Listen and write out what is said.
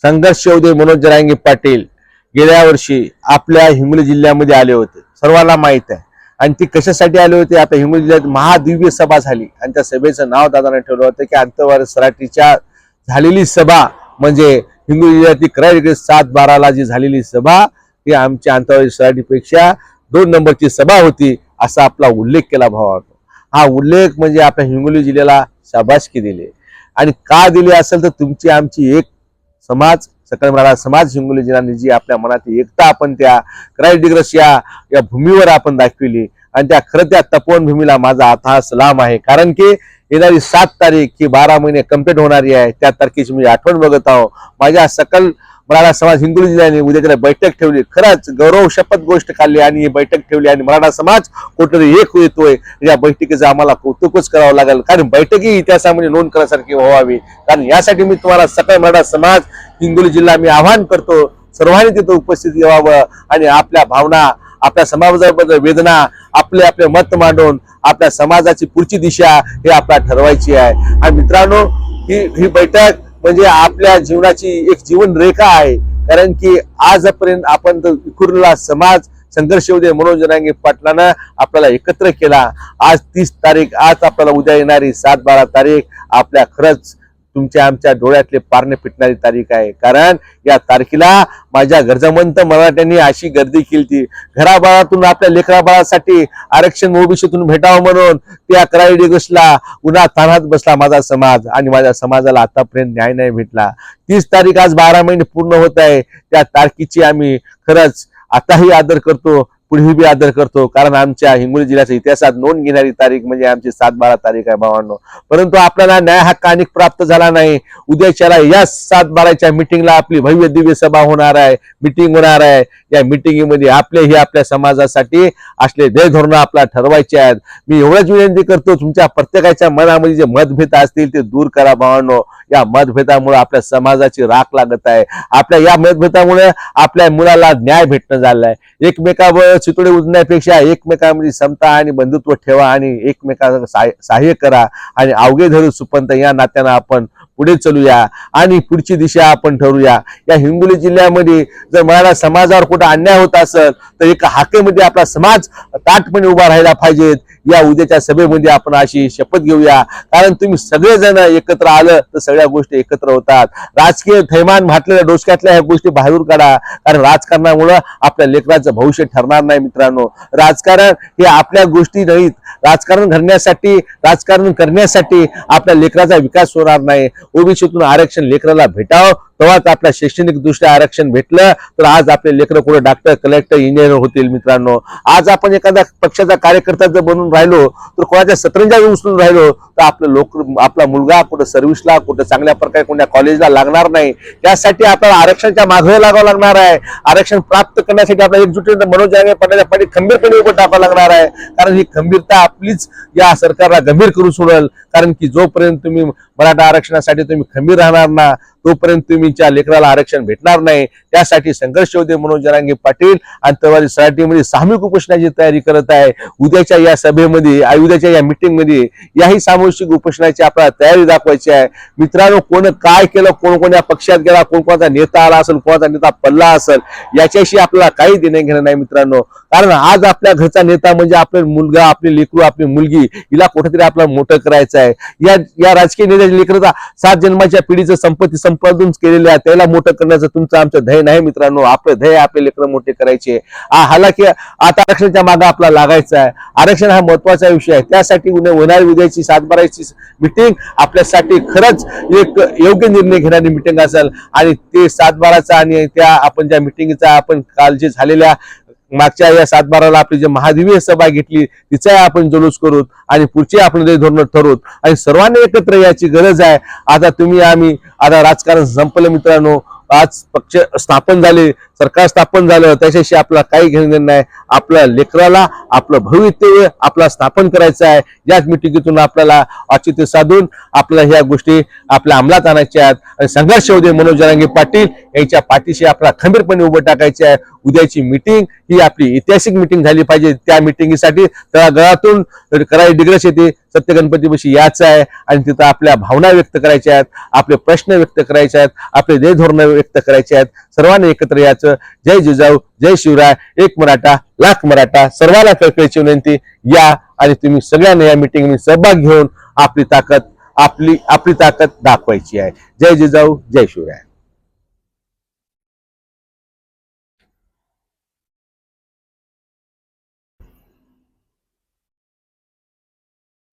संघर्ष योद्धे मनोज जरांगे पाटील गेल्या वर्षी आपल्या हिंगोली जिल्ह्यामध्ये आले होते, सर्वांना माहित आहे। आणि ती कशासाठी आले होते? आता हिंगोली जिल्ह्यात महादिव्य सभा झाली आणि त्या सभेचं नाव दादाने ठेवलं होतं की आंतरवाली सराटीच्या झालेली सभा म्हणजे हिंगोली जिल्ह्यातील क्रय 7/12 जी झालेली सभा ही आमच्या आंतरवाली सराटीपेक्षा 2 नंबरची सभा होती, असा आपला उल्लेख केला भावानो। हा उल्लेख म्हणजे आपल्या हिंगोली जिल्ह्याला शाबासकी दिली। आणि का दिली असेल तर तुमची आमची एक समाज सकल मराठा समाज हिंगोली जिल्ह्याने जी आपल्या मनात एकता आपण त्या क्रायडिग्रस या भूमीवर आपण दाखविली आणि त्या खरं त्या तपोवन भूमीला माझा अथाह सलाम आहे। कारण की येणारी 7 तारीख ही 12 महिने कंप्लीट होणारी आहे, त्या तारखेची मी आठवण बघत आहो। माझ्या सकल मराठा समाज हिंगोली जिल्ह्याने उद्याकडे बैठक ठेवली, खरंच गौरव शपथ गोष्ट काढली आणि ही बैठक ठेवली आणि मराठा समाज कुठेतरी एक येतोय। या बैठकीचं आम्हाला कौतुकच करावं लागेल, कारण बैठकी इतिहासामध्ये नोंद करण्यासारखी व्हावी। कारण यासाठी मी तुम्हाला सकल मराठा समाज हिंगोली जिल्हा मी आवाहन करतो, सर्वांनी तिथे उपस्थित यावं आणि आपल्या भावना, आपल्या समाजाबद्दल वेदना, आपले मत मांडून आपल्या समाजाची पुढची दिशा हे आपल्याला ठरवायची आहे। आणि मित्रांनो, ही बैठक म्हणजे आपल्या जीवनाची एक जीवन रेखा आहे। कारण की आजपर्यंत आपण विखुरलेला समाज संघर्ष योद्धे मनोज जरांगे पाटलांना आपल्याला एकत्र केला। आज 30 तारीख, आज आपल्याला उद्या येणारी 7/12 तारीख आपल्या खरंच तुमच्या आमच्या डोळ्यातले पारणे पिटणारी तारीख आहे। कारण या तारखेला माझ्या गरजवंत मराठ्यांनी अशी गर्दी केली, घराबाळातून आपल्या लेकराबाळासाठी आरक्षण ओबीसीतून भेटावं म्हणून त्या क्रायडिग्रसला उन्हा तान्हात बसला माझा समाज आणि माझ्या समाजाला आतापर्यंत न्याय नाही भेटला। 30 तारीख आज 12 महिने पूर्ण होत आहे, त्या तारखेची आम्ही खरंच आताही आदर करतो, पुढेही बी आदर करतो। कारण आमच्या हिंगोली जिल्ह्याच्या इतिहासात नोंद घेणारी तारीख म्हणजे आमची 7/12 तारीख आहे भावांनो। परंतु आपल्याला न्याय हक्क अनेक प्राप्त झाला नाही। उद्याच्याला या 7/12च्या मीटिंगला आपली भव्य दिव्य सभा होणार आहे, मीटिंग होणार आहे। या मीटिंगमध्ये आपल्या समाजासाठी असले ध्येय धोरण आपल्याला ठरवायचे आहेत। मी एवढंच विनंती करतो, तुमच्या प्रत्येकाच्या मनामध्ये जे मतभेद असतील ते दूर करा भावांनो। या मतभेदामुळे आपल्या समाजाची राख लागत आहे। आपल्या या मतभेदामुळे आपल्या मुलाला न्याय भेटणं झालंय। एकमेकावर चितोडे उजण्यापेक्षा एकमेकांमध्ये समता आणि बंधुत्व ठेवा आणि एकमेकांना सहाय्य करा आणि अवघे धरू सुपंत या नात्यानं आपण पुढे चलूया आणि पुढची दिशा आपण ठरवूया। या हिंगोली जिल्ह्यामध्ये जर मराठा समाजावर कुठे अन्याय होत असेल तर एका हाकेमध्ये आपला समाज ताटपणे उभा राहायला पाहिजेत। या उद्याच्या सभेमध्ये आपण अशी शपथ घेऊया, कारण तुम्ही सगळेजण एकत्र आलं तर सगळ्या गोष्टी एकत्र होतात। राजकीय थैमान घातलेल्या डोसक्यातल्या ह्या गोष्टी बाहेर काढा, कारण राजकारणामुळे आपल्या लेकराचं भविष्य ठरणार नाही। मित्रांनो, राजकारण हे आपल्या गोष्टी नाहीत, राजकारण करण्यासाठी आपल्या लेकराचा विकास होणार नाही। ओबीसीतून आरक्षण लेकराला भेटावं तेव्हाच आपल्या शैक्षणिक दृष्ट्या आरक्षण भेटलं तर आज आपले लेकर कुठे डॉक्टर, कलेक्टर, इंजिनियर होतील। मित्रांनो, आज आपण एखाद्या पक्षाचा कार्यकर्ता जर बनून राहिलो तर कोणाच्या सतरंजा उचलून राहिलो तर आपला मुलगा कुठे सर्व्हिसला, कुठे चांगल्या प्रकारे कोणत्या कॉलेजला लागणार नाही। त्यासाठी आपल्याला आरक्षणाच्या मागे लागावं लागणार आहे। आरक्षण प्राप्त करण्यासाठी आपल्याला एकजुटीने मनोज जरांगे पाटलांच्या पाठी खंबीरपणे उभं टाकावं लागणार आहे। कारण ही खंबीरता आपलीच या सरकारला गंभीर करू सोडेल। कारण की जोपर्यंत तुम्ही मराठा आरक्षणासाठी तुम्ही खंबीर राहणार ना, तोपर्यंत तुमच्या लेकराला आरक्षण भेटणार नाही। त्यासाठी संघर्ष योद्धे मनोज जरांगे पाटील आंतरवाली सराटीमध्ये सामूहिक उपोषणाची तयारी करत आहे। उद्याच्या या सभेमध्ये, उद्याच्या या मीटिंगमध्ये याही सामूहिक उपोषणाची आपल्याला तयारी दाखवायची आहे। मित्रांनो, कोण काय केलं, कोण कोण्या पक्षात गेला, कोणाचा नेता आला असेल, कोणाचा नेता पडला असेल, याच्याशी आपल्याला काही देणं घेणं नाही मित्रांनो। कारण आज आपल्या घरचा नेता म्हणजे आपला मुलगा, आपली लेकरू, आपली मुलगी, हिला कुठेतरी आपल्याला मोठं करायचं आहे। या राजकीय नेत्याच्या लेकराचा 7 जन्माच्या पिढीचं संपत्ती संपादन केलेलं आहे, त्याला मोठं करण्याचं तुमचं आमचं ध्येय नाही मित्रांनो। आपलं ध्येय आपले लेकरं मोठे करायचे। हालाकी आता आरक्षणाच्या मागे आपला लागायचं आहे। आरक्षण हा महत्वाचा विषय आहे। त्यासाठी उद्याची 7/12ची मीटिंग आपल्यासाठी खरंच एक योग्य निर्णय घेणारी मीटिंग असेल आणि ते 7/12चा आणि त्या आपण ज्या मीटिंगचा आपण काल जे झालेल्या मागच्या या 7/12ला आपली जे महादिव्य सभा घेतली तिचा आपण जल्लोष करू आणि पुढचे आपण धोरण ठरवू आणि सर्वांनी एकत्र याची गरज आहे। आता तुम्ही आम्ही आता राजकारण संपलं मित्रांनो। आज पक्ष स्थापन झाले, सरकार स्थापन झालं, त्याच्याशी आपला काही घेणं नाही। आपल्या लेकराला आपलं भवितव्य आपला स्थापन करायचं आहे। याच मिटिंगीतून आपल्याला औचित्य साधून आपल्या ह्या गोष्टी आपल्या अंमलात आणायच्या आहेत आणि संघर्ष योद्धे मनोज जरांगे पाटील याच्या पाठीशी आपला खंबीरपणे उभं टाकायचे आहे. उद्याची मिटिंग ही आपली ऐतिहासिक मिटिंग झाली पाहिजे. त्या मिटिंगसाठी तळागाळातून करायला डिग्रस येते, सत्य गणपतीपाशी यायचं आहे आणि तिथं आपल्या भावना व्यक्त करायच्या आहेत, आपले प्रश्न व्यक्त करायचे आहेत, आपले ध्येयधोरण व्यक्त करायचे आहेत. सर्वांनी एकत्र यायचं. जय जिजाऊ, जय शिवराय, एक मराठा लाख मराठा. सर्वांना कळकळीची विनंती, या आणि तुम्ही सगळ्यांनी या मिटिंगमध्ये सहभाग घेऊन आपली ताकद दाखवायची आहे. जय जिजाऊ, जय शिवराय.